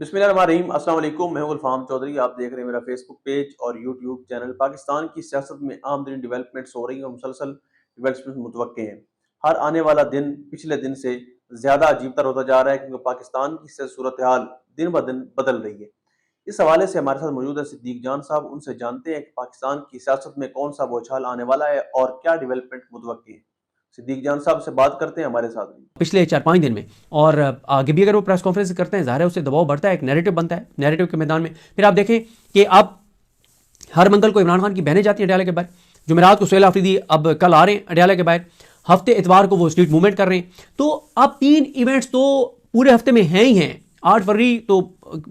बिस्मिल्लाहिर्रहमानिर्रहीम। अस्सलाम वालेकुम। मैं हूं गुलफाम चौधरी। आप देख रहे हैं मेरा फेसबुक पेज और यूट्यूब चैनल। पाकिस्तान की सियासत में आमतरीन डेवलपमेंट्स हो रही हैं और मुसलसल डेवलपमेंट मुतवक्के हैं। हर आने वाला दिन पिछले दिन से ज़्यादा अजीब तर होता जा रहा है, क्योंकि पाकिस्तान की सूरत हाल दिन ब दिन बदल रही है। इस हवाले से हमारे साथ मौजूद है सिद्दीक जान साहब। उनसे जानते हैं कि पाकिस्तान की सियासत में कौन सा बौछार आने वाला है और क्या डेवलपमेंट मुतवक्की है। सिद्दीक जान साहब से बात करते हैं, हमारे साथ रहिए। पिछले 4-5 दिन में और आगे भी अगर वो प्रेस कॉन्फ्रेंस करते हैं, ज़ाहिर है उससे दबाव बढ़ता है, एक नैरेटिव बनता है। नैरेटिव के मैदान में फिर आप देखें कि अब हर मंगल को इमरान खान की बहनें जाती हैं अडयाला के बाहर, जुमेरात को सुहेल आफरीदी अब कल आ रहे हैं अडयाला के बाहर, हफ्ते इतवार को वो स्ट्रीट मूवमेंट कर रहे हैं। तो अब 3 इवेंट्स तो पूरे हफ्ते में हैं ही हैं। 8 फरवरी तो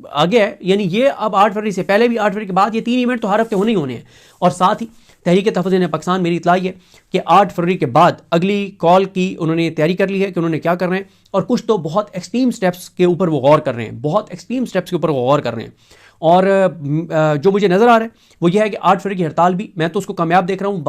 आगे है, यानी ये अब 8 फरवरी से पहले भी 8 फरवरी के बाद ये 3 इवेंट तो हर हफ्ते होने ही होने हैं। और साथ ही तहरीक तहफ़्फ़ुज़ पाकिस्तान, मेरी इतला है कि 8 फरवरी के बाद अगली कॉल की उन्होंने तैयारी कर ली है कि उन्होंने क्या कर रहे हैं, और कुछ तो बहुत एक्सट्रीम स्टेप्स के ऊपर वो गौर कर रहे हैं, बहुत एक्सट्रीम स्टेप्स के ऊपर वो गौर कर रहे हैं। और जो मुझे नज़र आ रहा है वो ये है कि 8 फरवरी की हड़ताल भी मैं तो उसको कामयाब देख रहा हूँ।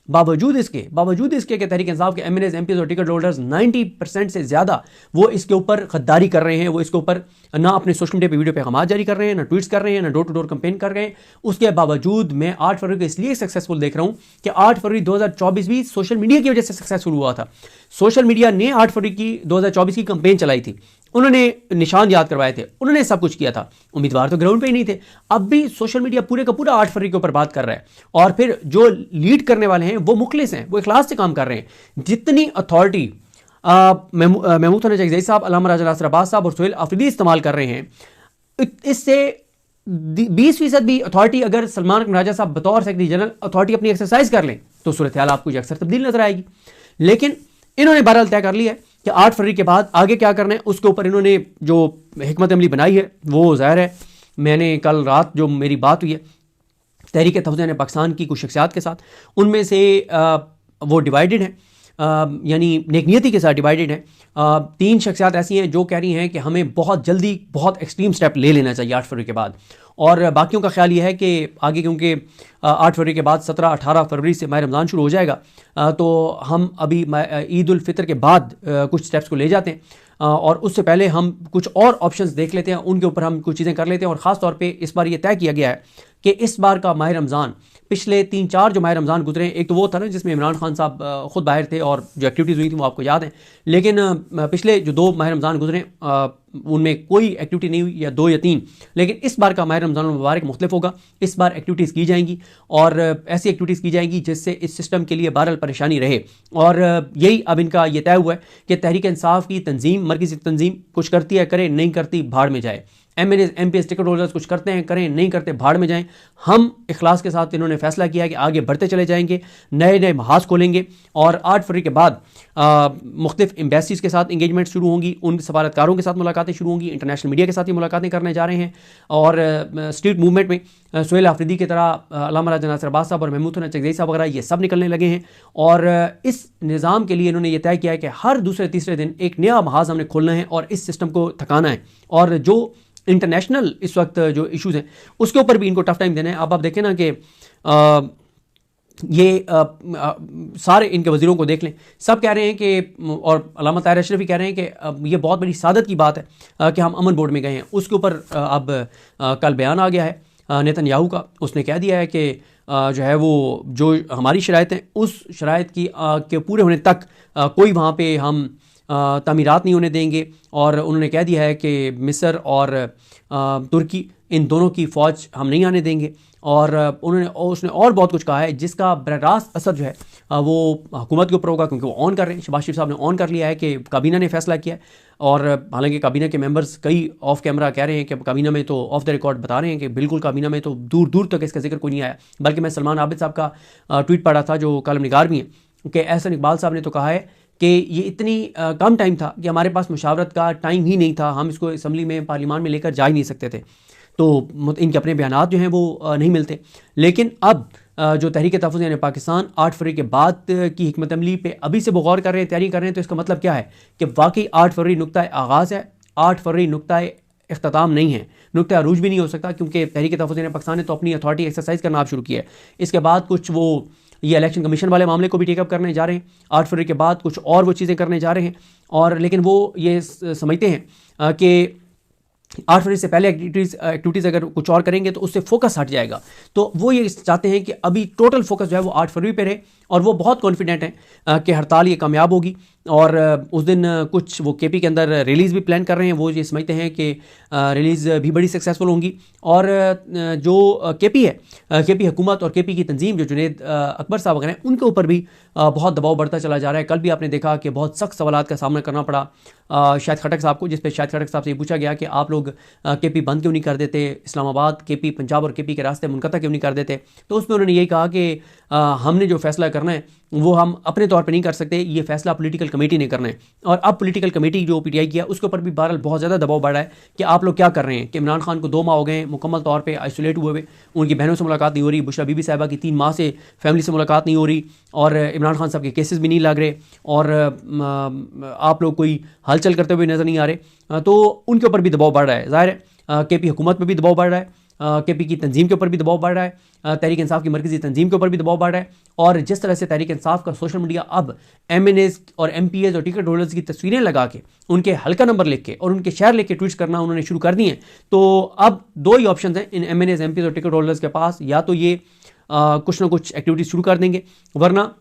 बावजूद इसके कि तहरीक इंसाफ के एमएनएज, एमपीज और टिकट होल्डर्स 90% से ज़्यादा वो इसके ऊपर गद्दारी कर रहे हैं। वो इसके ऊपर ना अपने सोशल मीडिया पे वीडियो पैगाम जारी कर रहे हैं, ना ट्वीट्स कर रहे हैं, ना डोर टू डोर कैंपेन कर रहे हैं। उसके बावजूद मैं 8 फरवरी को इसलिए सक्सेसफुल देख रहा हूँ कि 8 फरवरी 2024 भी सोशल मीडिया की वजह से सक्सेसफुल हुआ था। सोशल मीडिया ने 8 फरवरी की 2024 की कैंपेन चलाई थी, उन्होंने निशान याद करवाए थे, उन्होंने सब कुछ किया था। उम्मीदवार तो ग्राउंड पे ही नहीं थे। अब भी सोशल मीडिया पूरे का पूरा 8 फरवरी के ऊपर बात कर रहा है, और फिर जो लीड करने वाले हैं वो मुखलिस हैं, वो इखलास से काम कर रहे हैं। जितनी अथॉरिटी महमूद हसन जगज़ई साहब, अल्लामा राजा नासिर अब्बास साहब और सुहेल आफरीदी इस्तेमाल कर रहे हैं, इससे 20% भी अथॉरिटी अगर सलमान राजा साहब बतौर सेक्रेटरी जनरल अथॉरिटी अपनी एक्सरसाइज कर लें तो सूरत हाल आपको अक्सर तब्दील नजर आएगी। लेकिन इन्होंने बहरहाल तय कर लिया है कि 8 फरवरी के बाद आगे क्या करना है, उसके ऊपर इन्होंने जो हिकमत अमली बनाई है वो ज़ाहिर है। मैंने कल रात जो मेरी बात हुई है तहरीक तहफ़्फ़ुज़ पाकिस्तान की कुछ शख्सियात के साथ, उनमें से वो डिवाइडेड हैं, यानी नेकनियती के साथ डिवाइडेड हैं। 3 शख्सियात ऐसी हैं जो कह रही हैं कि हमें बहुत जल्दी बहुत एक्सट्रीम स्टेप ले लेना चाहिए 8 फरवरी के बाद, और बाकियों का ख्याल ये है कि आगे, क्योंकि 8 फरवरी के बाद 17-18 फरवरी से माह रमज़ान शुरू हो जाएगा, तो हम अभी ईद उल फितर के बाद कुछ स्टेप्स को ले जाते हैं, और उससे पहले हम कुछ और ऑप्शंस देख लेते हैं, उनके ऊपर हम कुछ चीज़ें कर लेते हैं। और ख़ास तौर पे इस बार ये तय किया गया है कि इस बार का माह रमज़ान, पिछले 3-4 जो माह रमज़ान गुजरे, एक तो वो था ना जिसमें इमरान खान साहब ख़ुद बाहर थे और जो एक्टिविटीज़ हुई थी वो आपको याद है, लेकिन पिछले जो 2 माह रमज़ान गुजरे उनमें कोई एक्टिविटी नहीं हुई, या 2 या 3। लेकिन इस बार का माह रमज़ान मुबारक मुख्तलिफ होगा। इस बार एक्टिविटीज़ की जाएंगी, और ऐसी एक्टिविटीज़ की जाएंगी जिससे इस सिस्टम के लिए बहरहाल परेशानी रहे। और यही अब इनका ये तय हुआ है कि तहरीक इंसाफ की तंजीम, मरकज़ी तंजीम कुछ करती है करे, नहीं करती भाड़ में जाए। एमएनएस, एमपीएस, टिकट होल्डर्स कुछ करते हैं करें, नहीं करते भाड़ में जाएं। हम इखलास के साथ इन्होंने फैसला किया है कि आगे बढ़ते चले जाएंगे, नए नए महाज खोलेंगे, और 8 फरवरी के बाद मुख्तलिफ एम्बेसीज़ के साथ इंगेजमेंट शुरू होंगी, उन सफारतकारों के साथ मुलाकातें शुरू होंगी, इंटरनेशनल मीडिया के साथ ही मुलाकातें करने जा रहे हैं। और स्ट्रीट मूवमेंट में सुहेल आफरीदी की तरह अल्लामा राजा नासिर अब्बास साहब और महमूद हसन जगज़ई साहब वगैरह ये सब निकलने लगे हैं। और इस निज़ाम के लिए इन्होंने ये तय किया है कि हर दूसरे तीसरे दिन एक नया महाज हमने खोलना है और इस सिस्टम को थकाना है। और जो इंटरनेशनल इस वक्त जो इश्यूज़ हैं उसके ऊपर भी इनको टफ टाइम देना है। अब आप देखें ना कि ये सारे इनके वज़ीरों को देख लें, सब कह रहे हैं कि, और अल्लामा ताहिर अशरफ भी कह रहे हैं कि ये बहुत बड़ी सादत की बात है कि हम अमन बोर्ड में गए हैं। उसके ऊपर अब कल बयान आ गया है नेतन्याहू का, उसने कह दिया है कि जो है वो जो हमारी शराइत हैं उस शराइत की के पूरे होने तक कोई वहाँ पे हम तामीरात नहीं होने देंगे। और उन्होंने कह दिया है कि मिस्र और तुर्की इन दोनों की फ़ौज हम नहीं आने देंगे। और उसने और बहुत कुछ कहा है जिसका बराह रास्त असर जो है वो हुकूमत के ऊपर होगा, क्योंकि वो ऑन कर रहे हैं। शहबाज शरीफ साहब ने ऑन कर लिया है कि काबीना ने फैसला किया है, और हालांकि काबीना के मेंबर्स कई ऑफ कैमरा कह रहे हैं कि काबीना में तो ऑफ द रिकॉर्ड बता रहे हैं कि बिल्कुल काबीना में तो दूर दूर तक इसका जिक्र कोई नहीं आया। बल्कि मैं सलमान आबिद साहब का ट्वीट पढ़ा था जो कालम निगार भी हैं, कि एहसन इकबाल साहब ने तो कहा है कि ये इतनी कम टाइम था कि हमारे पास मुशावरत का टाइम ही नहीं था, हम इसको असम्बली में पार्लियामान में लेकर जा ही नहीं सकते थे। तो इनके अपने बयानात जो हैं वो नहीं मिलते। लेकिन अब जो तहरीक तहफ़्फ़ुज़ पाकिस्तान 8 फरवरी के बाद की हिकमत अमली पे अभी से वो गौर कर रहे हैं, तैयारी कर रहे हैं, तो इसका मतलब क्या है कि वाकई 8 फरवरी नुक्ता आगाज़ है, 8 फरवरी नुक्ता इख्तिताम नहीं है, नुक्ता अरूज भी नहीं हो सकता, क्योंकि तहरीक तहफ़्फ़ुज़ पाकिस्तान ने तो अपनी अथॉरिटी एक्सरसाइज करना आप शुरू किया है। इसके बाद कुछ वो ये इलेक्शन कमीशन वाले मामले को भी टेकअप करने जा रहे हैं। 8 फरवरी के बाद कुछ और वो चीज़ें करने जा रहे हैं। और लेकिन वो ये समझते हैं कि 8 फरवरी से पहले एक्टिविटीज़ अगर कुछ और करेंगे तो उससे फोकस हट जाएगा। तो वो ये चाहते हैं कि अभी टोटल फोकस जो है वो 8 फरवरी पे रहे, और वो बहुत कॉन्फिडेंट हैं कि हड़ताल ये कामयाब होगी। और उस दिन कुछ वो केपी के अंदर रिलीज़ भी प्लान कर रहे हैं। वो ये समझते हैं कि रिलीज़ भी बड़ी सक्सेसफुल होंगी। और जो केपी है, केपी हुकूमत और केपी की तंजीम जो जुनेद अकबर साहब वगैरह हैं, उनके ऊपर भी बहुत दबाव बढ़ता चला जा रहा है। कल भी आपने देखा कि बहुत सख्त सवालात का सामना करना पड़ा शाहिद खटक साहब को, जिस पे शाहिद खटक साहब से ये पूछा गया कि आप लोग केपी बंद क्यों नहीं कर देते, इस्लामाबाद केपी पंजाब और केपी के रास्ते मुनक़ता क्यों नहीं कर देते। तो उसमें उन्होंने यही कहा कि हमने जो फैसला करना है वो हम अपने तौर पे नहीं कर सकते, ये फैसला पॉलिटिकल कमेटी ने करना है। और अब पॉलिटिकल कमेटी जो पीटीआई की है उसके ऊपर भी बहरहाल बहुत ज़्यादा दबाव बढ़ा है कि आप लोग क्या कर रहे हैं, कि इमरान खान को 2 माह हो गए मुकम्मल तौर पे आइसोलेट हुए हुए, उनकी बहनों से मुलाकात नहीं हो रही, बुशरा बीबी साहिबा की 3 माह से फैमिली से मुलाकात नहीं हो रही, और इमरान खान साहब के केसेस भी नहीं लग रहे, और आप लोग कोई हलचल करते हुए नज़र नहीं आ रहे। तो उनके ऊपर भी दबाव बढ़ रहा है। ज़ाहिर है केपी हुकूमत में भी दबाव बढ़ रहा है, केपी की तंजीम के ऊपर भी दबाव बढ़ रहा है, तहरीक इंसाफ की मरकज़ी तंजीम के ऊपर भी दबाव बढ़ रहा है। और जिस तरह से तहरीक इंसाफ का सोशल मीडिया अब MNAs और MPAs और टिकट होल्डर्स की तस्वीरें लगा के, उनके हल्का नंबर लिख के और उनके शहर लिख के ट्वीट्स करना उन्होंने शुरू कर दिए हैं। तो अब 2 ही ऑप्शन हैं इन MNAs MPAs और टिकट होल्डर्स के पास, या तो ये कुछ ना कुछ एक्टिविटीज़ शुरू कर देंगे, वरना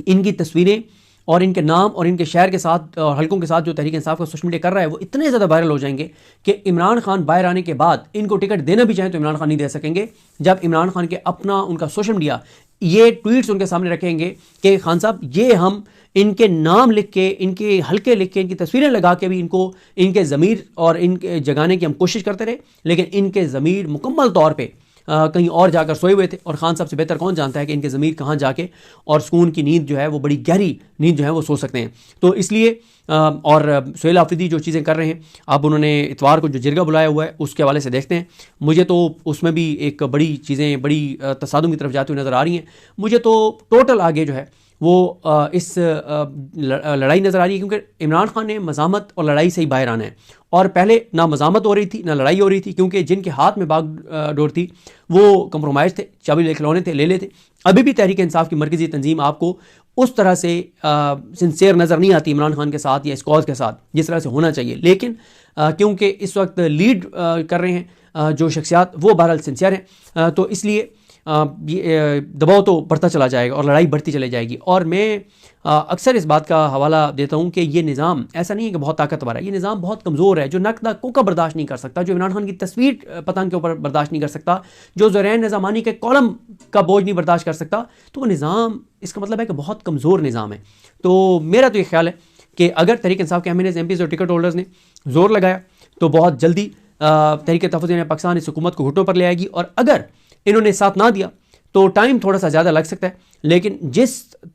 इनकी तस्वीरें और इनके नाम और इनके शहर के साथ और हलकों के साथ जो तहरीक इंसाफ का सोशल मीडिया कर रहा है वो इतने ज़्यादा वायरल हो जाएंगे कि इमरान खान बाहर आने के बाद इनको टिकट देना भी चाहें तो इमरान खान नहीं दे सकेंगे, जब इमरान खान के अपना उनका सोशल मीडिया ये ट्वीट्स उनके सामने रखेंगे कि खान साहब ये हम इनके नाम लिख के, इनके हल्के लिख के, इनकी तस्वीरें लगा के भी इनको इनके ज़मीर और इनके जगाने की हम कोशिश करते रहे, लेकिन इनके ज़मीर मुकम्मल तौर पर कहीं और जाकर सोए हुए थे। और खान साहब से बेहतर कौन जानता है कि इनके ज़मीर कहाँ जाके और सुकून की नींद जो है वो बड़ी गहरी नींद जो है वो सो सकते हैं। तो इसलिए और सुहेल आफरीदी जो चीज़ें कर रहे हैं, अब उन्होंने इतवार को जो जिरगा बुलाया हुआ है उसके हवाले से देखते हैं। मुझे तो उसमें भी एक बड़ी चीज़ें बड़ी तसादुम की तरफ जाती हुई नज़र आ रही हैं। मुझे तो टोटल आगे जो है वो इस लड़ाई नज़र आ रही है, क्योंकि इमरान खान ने मज़ामत और लड़ाई से ही बाहर आना है। और पहले ना मज़ामत हो रही थी ना लड़ाई हो रही थी, क्योंकि जिनके हाथ में बागडोर थी वो कंप्रोमाइज़ थे, चाबी ले खिलौने थे, ले लेते। अभी भी तहरीक इंसाफ की मरकज़ी तंजीम आपको उस तरह से सिंसेयर नज़र नहीं आती इमरान खान के साथ या इस कॉज के साथ जिस तरह से होना चाहिए। लेकिन क्योंकि इस वक्त लीड कर रहे हैं जो शख्सियात वो बहरहाल सिंसियर हैं, तो इसलिए दबाव तो बढ़ता चला जाएगा और लड़ाई बढ़ती चली जाएगी। और मैं अक्सर इस बात का हवाला देता हूँ कि ये निज़ाम ऐसा नहीं है कि बहुत ताकतवर है, ये निज़ाम बहुत कमज़ोर है। जो नकदा कोका बर्दाश्त नहीं कर सकता, जो इमरान खान की तस्वीर पतंग के ऊपर बर्दाश्त नहीं कर सकता, जो ज़ुरैन निज़ामानी के कॉलम का बोझ नहीं बर्दाश्त कर सकता, तो वो निज़ाम, इसका मतलब है कि बहुत कमज़ोर निज़ाम है। तो मेरा तो ये ख्याल है कि अगर तहरीक इंसाफ के MNAs MPs और टिकट होल्डर्स ने ज़ोर लगाया तो बहुत जल्दी तहरीक तहफ़्फ़ुज़ पाकिस्तान इस हुकूमत को घुटनों पर ले आएगी। और अगर इन्होंने साथ ना दिया तो टाइम थोड़ा सा ज़्यादा लग सकता है, लेकिन जिस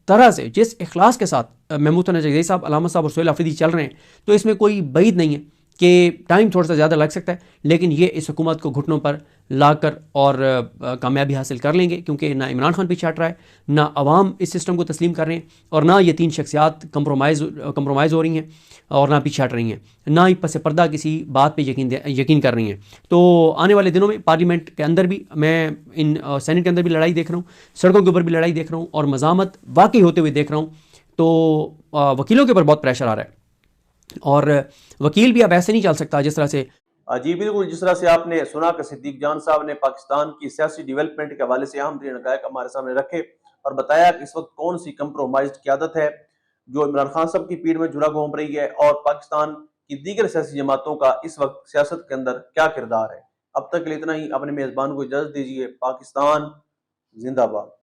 तरह से, जिस इखलास के साथ महमूद नजरी साहब, अलामा साहब और सुहेल आफरीदी चल रहे हैं, तो इसमें कोई बैद नहीं है कि टाइम थोड़ा सा ज़्यादा लग सकता है, लेकिन ये इस हुकूमत को घुटनों पर लाकर और कामयाबी हासिल कर लेंगे। क्योंकि ना इमरान खान पीछे हट रहा है, ना अवाम इस सिस्टम को तस्लीम कर रहे हैं, और ना ये 3 शख्सियात कंप्रोमाइज़ हो रही हैं और ना पीछे हट रही हैं, ना ही पस पर्दा किसी बात पे यकीन कर रही हैं। तो आने वाले दिनों में पार्लियामेंट के अंदर भी मैं इन सेनेट के अंदर भी लड़ाई देख रहा हूँ, सड़कों के ऊपर भी लड़ाई देख रहा हूँ, और मज़ामत वाकई होते हुए देख रहा हूँ। तो वकीलों के ऊपर बहुत प्रेशर आ रहा है, और वकील भी अब ऐसे नहीं चल सकता जिस तरह से। जी बिल्कुल, जिस तरह से आपने सुना कि सिद्दीक जान साहब ने पाकिस्तान की सियासी डेवलपमेंट के हवाले से अहम तरीन हक़ाइक़ हमारे सामने रखे और बताया कि इस वक्त कौन सी कंप्रोमाइज्ड क़यादत है जो इमरान खान साहब की पीठ में झूला घूम रही है, और पाकिस्तान की दीगर सियासी जमातों का इस वक्त सियासत के अंदर क्या किरदार है। अब तक के लिए इतना ही। अपने मेज़बान को इजाज़त दीजिए। पाकिस्तान जिंदाबाद।